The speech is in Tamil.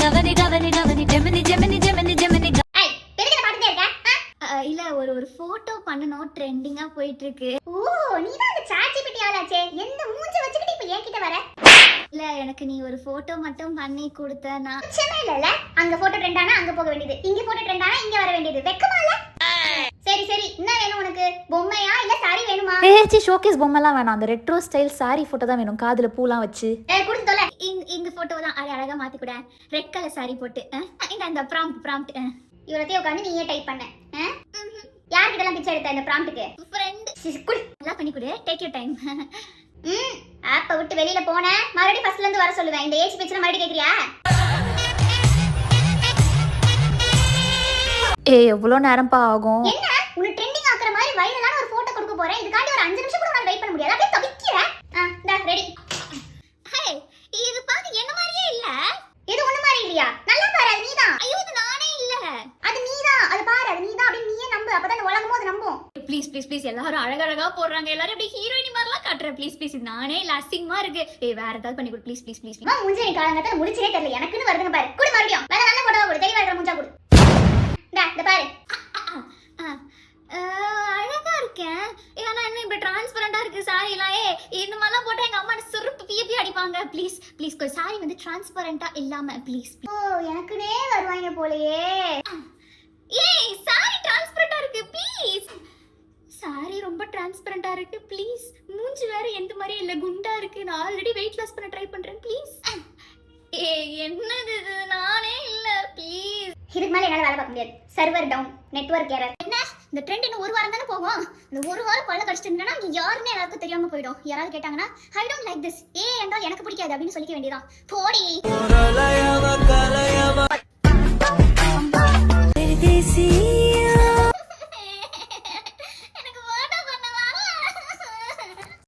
கவனி கவனி கவனி ஜெமினி ஜெமினி ஜெமினி ஜெமினி. ஏய் பெரிய பாத்துட்டே இருக்க? இல்ல ஒரு போட்டோ பண்ணனும் ட்ரெண்டிங்கா போயிட்டு இருக்கு. ஓ நீ தான் அந்த சாட் ஜிபிடி ஆளாச்சே. என்ன மூஞ்ச வச்சுக்கிட்டு இப்ப என்கிட்ட வர? இல்ல எனக்கு நீ ஒரு போட்டோ மட்டும் பண்ணி கொடுத்தனா பிரச்சனை இல்லல. அங்க போட்டோ ட்ரெண்ட் ஆனா அங்க போக வேண்டியது, இங்க போட்டோ ட்ரெண்ட் ஆனா இங்க வர வேண்டியது. வெக்கமா இல்ல? சரி சரி என்ன வேணும் உனக்கு? பொம்மையா இல்ல சாரி வேணுமா? ஏச்சி ஷோகேஸ் பொம்மைலாம் வேணாம், அந்த ரெட்ரோ ஸ்டைல் சாரி ஃபோட்டோ தான் வேணும், காதுல பூலாம் வச்சு. குடுத்து தொலை. இந்த போட்டோ தான் அழகா மாத்தி கூட. ரெட் கலர் சாரி போட்டு இந்த ப்ராம்ப்ட் இவ்வளத்தையும் உட்காந்து நீயே டைப் பண்ண. யார்கிட்ட எல்லாம் பிச்சை எடுத்த இந்த ப்ராம்ப்ட்டுக்கு? ஃப்ரெண்ட் குட் நல்லா பண்ணி கொடு. Take your time. ஆப்ப விட்டு வெளியில போன மறுபடியும் ஃபர்ஸ்ட்ல இருந்து வர சொல்லுவேன். இந்த ஏசி பிச்சை மறுபடியும் கேக்குறியா? எவ்வளோ நேரம்ப்பா ஆகும்? என்ன உன்னை ட்ரெண்டிங் ஆக்குற மாதிரி வைரலான ஒரு போட்டோ கொடுக்க போறேன். இதுக்காண்டி ஒரு 5 நிமிஷம் கூட நான் வெயிட் பண்ண முடியாது. அப்படியே தவிக்கிற. டா ரெடி. ஹே இது பாக்க என்ன மாதிரியே இல்ல. இது ஒண்ணு மாதிரி இல்லையா? நல்லா பாரு, அது நீதான். ஐயோ இது நானே இல்ல. அது நீதான். அது பாரு, அது நீதான். அப்படியே நீயே நம்பு. அப்பதான் இந்த உலகமும் அது நம்பும். ப்ளீஸ் ப்ளீஸ் ப்ளீஸ் எல்லாரும் அழகழகா போடுறாங்க. எல்லாரும் அப்படியே ஹீரோயினி மாதிரிலாம் காட்டுற. ப்ளீஸ் ப்ளீஸ் இது நானே இல்ல, அசிங்கமா இருக்கு. வேற ஏதாவது பண்ணி கொடு ப்ளீஸ் ப்ளீஸ் ப்ளீஸ். அம்மா மூஞ்சி நீ காலங்கத்துல முடிச்சே தெரியல. எனக்குன்னு வருதுங்க பாரு. குடு மறுபடியும். வேற நல்ல போட்டோ கொடு. தெளிவா இருக்கிற மூஞ்சா கொடு. டா இந்த பாரு. அழகா இருக்கேன். ஏன்னா என்ன இப்ப டிரான்ஸ்பரண்டா இருக்கு சாரிலாம். இந்த மாதிரிலாம் போட்டா எங்க அம்மா சுருப்பு பிய அடிப்பாங்க. ப்ளீஸ் ப்ளீஸ் சாரி வந்து டிரான்ஸ்பரண்டா இல்லாம ப்ளீஸ். ஓ எனக்குனே வருவாங்க போலயே. ஏய் சாரி டிரான்ஸ்பரண்டா இருக்கு ப்ளீஸ். சாரி ரொம்ப டிரான்ஸ்பரண்டா இருக்கு ப்ளீஸ். மூஞ்சி வேற எந்த மாதிரி இல்ல, குண்டா இருக்கு. நான் ஆல்ரெடி வெயிட் லாஸ் பண்ண ட்ரை பண்றேன் ப்ளீஸ். என்னது இது? நானே இல்ல ப்ளீஸ். இதுக்கு மேல என்னால வேலை பார்க்க முடியாது. Server down, network error. என்ன இந்த ட்ரெண்ட் இன்னும் ஒரு வாரம் தானே போகும். இந்த ஒரு வாரம் பல்ல கடிச்சிட்டு இருந்தேன்னா இங்க யாருன்னு எல்லாருக்கும் தெரியாம போயிடும். யாராவது கேட்டாங்கன்னா ஐ டோன்ட் லைக் திஸ் என்றால் எனக்கு பிடிக்காது அப்படின்னு சொல்லிக்க வேண்டியதான். போடி.